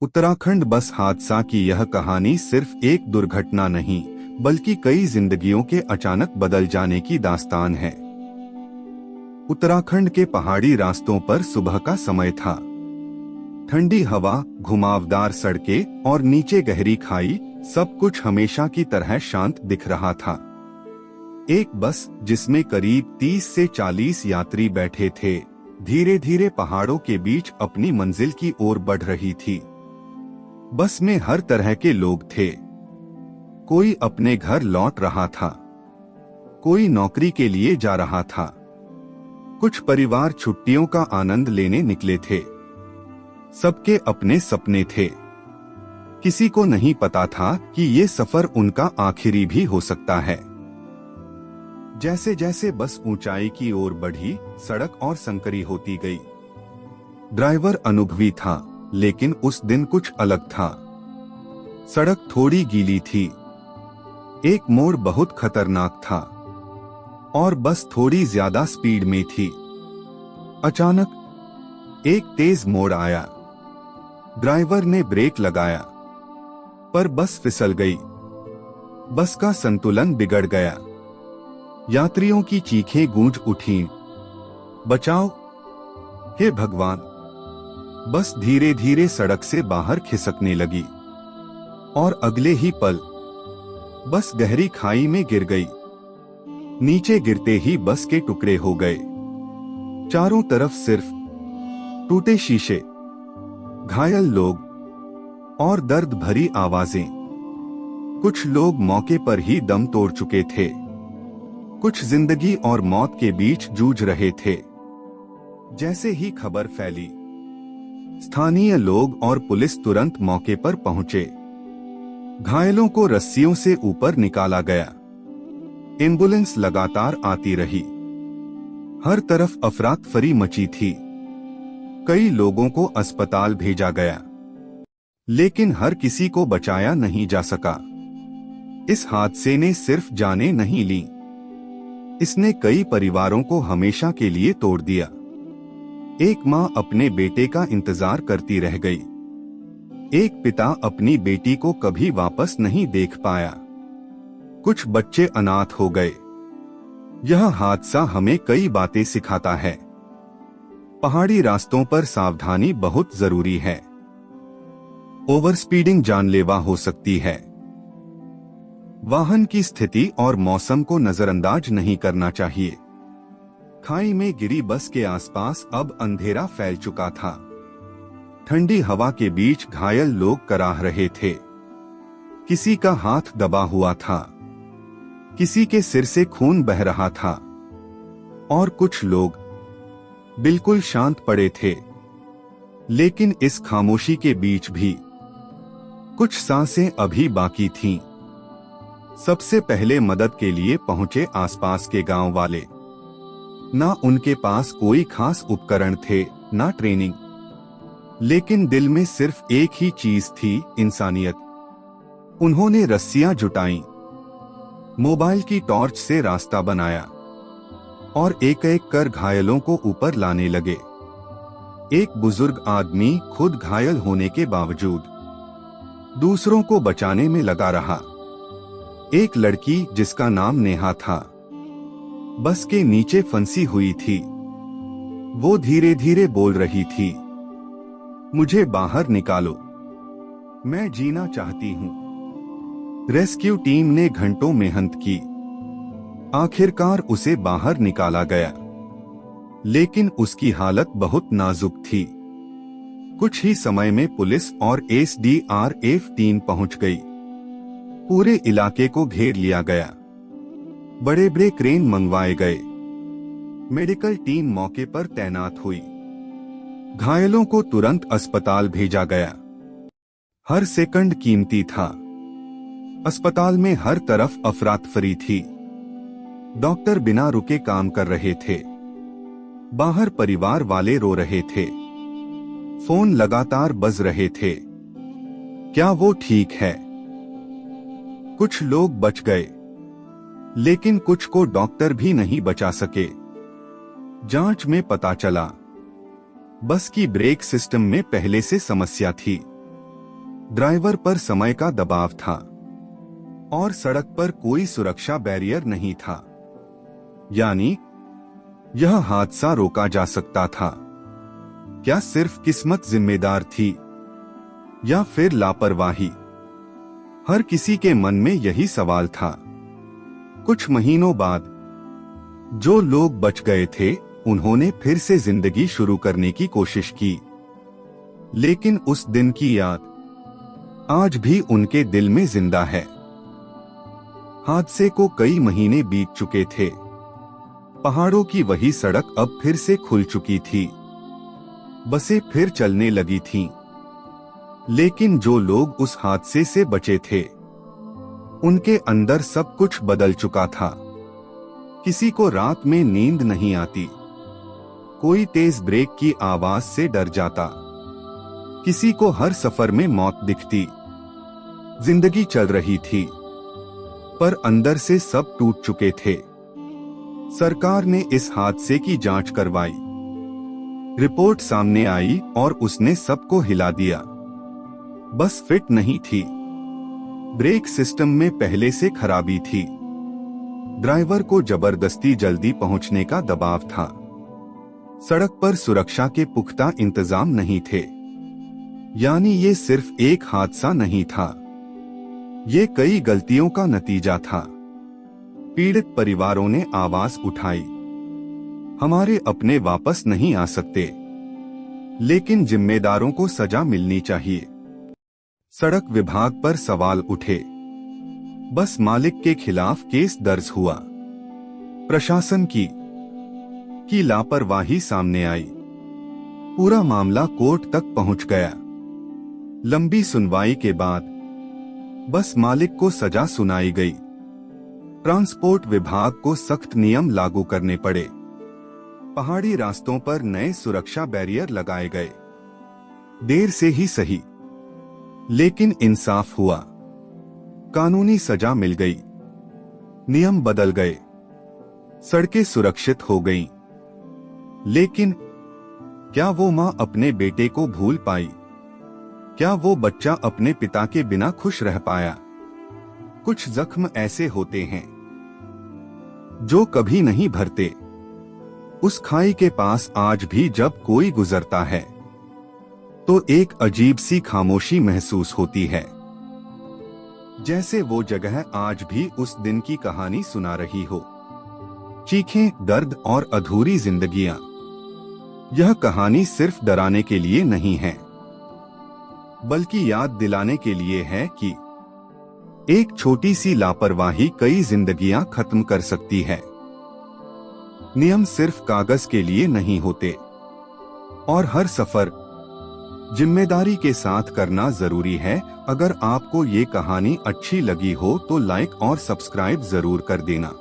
उत्तराखंड बस हादसा की यह कहानी सिर्फ एक दुर्घटना नहीं, बल्कि कई जिंदगियों के अचानक बदल जाने की दास्तान है। उत्तराखंड के पहाड़ी रास्तों पर सुबह का समय था। ठंडी हवा, घुमावदार सड़कें और नीचे गहरी खाई, सब कुछ हमेशा की तरह शांत दिख रहा था। एक बस जिसमें करीब 30 से 40 यात्री बैठे थे, धीरे धीरे पहाड़ों के बीच अपनी मंजिल की ओर बढ़ रही थी। बस में हर तरह के लोग थे। कोई अपने घर लौट रहा था, कोई नौकरी के लिए जा रहा था, कुछ परिवार छुट्टियों का आनंद लेने निकले थे। सबके अपने सपने थे। किसी को नहीं पता था कि ये सफर उनका आखिरी भी हो सकता है। जैसे जैसे बस ऊंचाई की ओर बढ़ी, सड़क और संकरी होती गई। ड्राइवर अनुभवी था, लेकिन उस दिन कुछ अलग था। सड़क थोड़ी गीली थी, एक मोड़ बहुत खतरनाक था और बस थोड़ी ज्यादा स्पीड में थी। अचानक एक तेज मोड़ आया। ड्राइवर ने ब्रेक लगाया, पर बस फिसल गई। बस का संतुलन बिगड़ गया। यात्रियों की चीखें गूंज उठीं, बचाओ, हे भगवान। बस धीरे धीरे सड़क से बाहर खिसकने लगी और अगले ही पल बस गहरी खाई में गिर गई। नीचे गिरते ही बस के टुकड़े हो गए। चारों तरफ सिर्फ टूटे शीशे, घायल लोग और दर्द भरी आवाजें। कुछ लोग मौके पर ही दम तोड़ चुके थे, कुछ जिंदगी और मौत के बीच जूझ रहे थे। जैसे ही खबर फैली, स्थानीय लोग और पुलिस तुरंत मौके पर पहुंचे। घायलों को रस्सियों से ऊपर निकाला गया। एम्बुलेंस लगातार आती रही। हर तरफ अफरा-तफरी मची थी। कई लोगों को अस्पताल भेजा गया, लेकिन हर किसी को बचाया नहीं जा सका। इस हादसे ने सिर्फ जानें नहीं ली, इसने कई परिवारों को हमेशा के लिए तोड़ दिया। एक माँ अपने बेटे का इंतजार करती रह गई। एक पिता अपनी बेटी को कभी वापस नहीं देख पाया। कुछ बच्चे अनाथ हो गए। यह हादसा हमें कई बातें सिखाता है। पहाड़ी रास्तों पर सावधानी बहुत जरूरी है। ओवर स्पीडिंग जानलेवा हो सकती है। वाहन की स्थिति और मौसम को नजरअंदाज नहीं करना चाहिए। खाई में गिरी बस के आसपास अब अंधेरा फैल चुका था। ठंडी हवा के बीच घायल लोग कराह रहे थे। किसी का हाथ दबा हुआ था, किसी के सिर से खून बह रहा था और कुछ लोग बिल्कुल शांत पड़े थे। लेकिन इस खामोशी के बीच भी कुछ सांसें अभी बाकी थीं। सबसे पहले मदद के लिए पहुंचे आसपास के गांव वाले। ना उनके पास कोई खास उपकरण थे, ना ट्रेनिंग, लेकिन दिल में सिर्फ एक ही चीज थी, इंसानियत। उन्होंने रस्सियां जुटाईं, मोबाइल की टॉर्च से रास्ता बनाया और एक एक कर घायलों को ऊपर लाने लगे। एक बुजुर्ग आदमी खुद घायल होने के बावजूद दूसरों को बचाने में लगा रहा। एक लड़की जिसका नाम नेहा था, बस के नीचे फंसी हुई थी। वो धीरे धीरे बोल रही थी, मुझे बाहर निकालो, मैं जीना चाहती हूँ। रेस्क्यू टीम ने घंटों मेहनत की। आखिरकार उसे बाहर निकाला गया, लेकिन उसकी हालत बहुत नाजुक थी। कुछ ही समय में पुलिस और एसडीआरएफ टीम पहुंच गई। पूरे इलाके को घेर लिया गया। बड़े बड़े क्रेन मंगवाए गए। मेडिकल टीम मौके पर तैनात हुई। घायलों को तुरंत अस्पताल भेजा गया। हर सेकंड कीमती था। अस्पताल में हर तरफ अफरा-तफरी थी। डॉक्टर बिना रुके काम कर रहे थे। बाहर परिवार वाले रो रहे थे। फोन लगातार बज रहे थे। क्या वो ठीक है? कुछ लोग बच गए, लेकिन कुछ को डॉक्टर भी नहीं बचा सके। जांच में पता चला, बस की ब्रेक सिस्टम में पहले से समस्या थी। ड्राइवर पर समय का दबाव था और सड़क पर कोई सुरक्षा बैरियर नहीं था। यानी यह हादसा रोका जा सकता था। क्या सिर्फ किस्मत जिम्मेदार थी या फिर लापरवाही? हर किसी के मन में यही सवाल था। कुछ महीनों बाद जो लोग बच गए थे उन्होंने फिर से जिंदगी शुरू करने की कोशिश की, लेकिन उस दिन की याद आज भी उनके दिल में जिंदा है। हादसे को कई महीने बीत चुके थे। पहाड़ों की वही सड़क अब फिर से खुल चुकी थी। बसें फिर चलने लगी थीं। लेकिन जो लोग उस हादसे से बचे थे उनके अंदर सब कुछ बदल चुका था। किसी को रात में नींद नहीं आती, कोई तेज ब्रेक की आवाज से डर जाता, किसी को हर सफर में मौत दिखती। जिंदगी चल रही थी पर अंदर से सब टूट चुके थे। सरकार ने इस हादसे की जांच करवाई। रिपोर्ट सामने आई और उसने सबको हिला दिया। बस फिट नहीं थी, ब्रेक सिस्टम में पहले से खराबी थी, ड्राइवर को जबरदस्ती जल्दी पहुंचने का दबाव था, सड़क पर सुरक्षा के पुख्ता इंतजाम नहीं थे। यानी ये सिर्फ एक हादसा नहीं था, ये कई गलतियों का नतीजा था। पीड़ित परिवारों ने आवाज उठाई, हमारे अपने वापस नहीं आ सकते, लेकिन जिम्मेदारों को सजा मिलनी चाहिए। सड़क विभाग पर सवाल उठे, बस मालिक के खिलाफ केस दर्ज हुआ। प्रशासन की लापरवाही सामने आई। पूरा मामला कोर्ट तक पहुंच गया। लंबी सुनवाई के बाद बस मालिक को सजा सुनाई गई। ट्रांसपोर्ट विभाग को सख्त नियम लागू करने पड़े। पहाड़ी रास्तों पर नए सुरक्षा बैरियर लगाए गए। देर से ही सही, लेकिन इंसाफ हुआ। कानूनी सजा मिल गई, नियम बदल गए, सड़कें सुरक्षित हो गईं। लेकिन क्या वो मां अपने बेटे को भूल पाई? क्या वो बच्चा अपने पिता के बिना खुश रह पाया? कुछ जख्म ऐसे होते हैं जो कभी नहीं भरते। उस खाई के पास आज भी जब कोई गुजरता है तो एक अजीब सी खामोशी महसूस होती है, जैसे वो जगह आज भी उस दिन की कहानी सुना रही हो। चीखें, दर्द और अधूरी जिंदगियां। यह कहानी सिर्फ डराने के लिए नहीं है, बल्कि याद दिलाने के लिए है कि एक छोटी सी लापरवाही कई जिंदगियां खत्म कर सकती है। नियम सिर्फ कागज के लिए नहीं होते और हर सफर जिम्मेदारी के साथ करना जरूरी है। अगर आपको ये कहानी अच्छी लगी हो तो लाइक और सब्सक्राइब जरूर कर देना।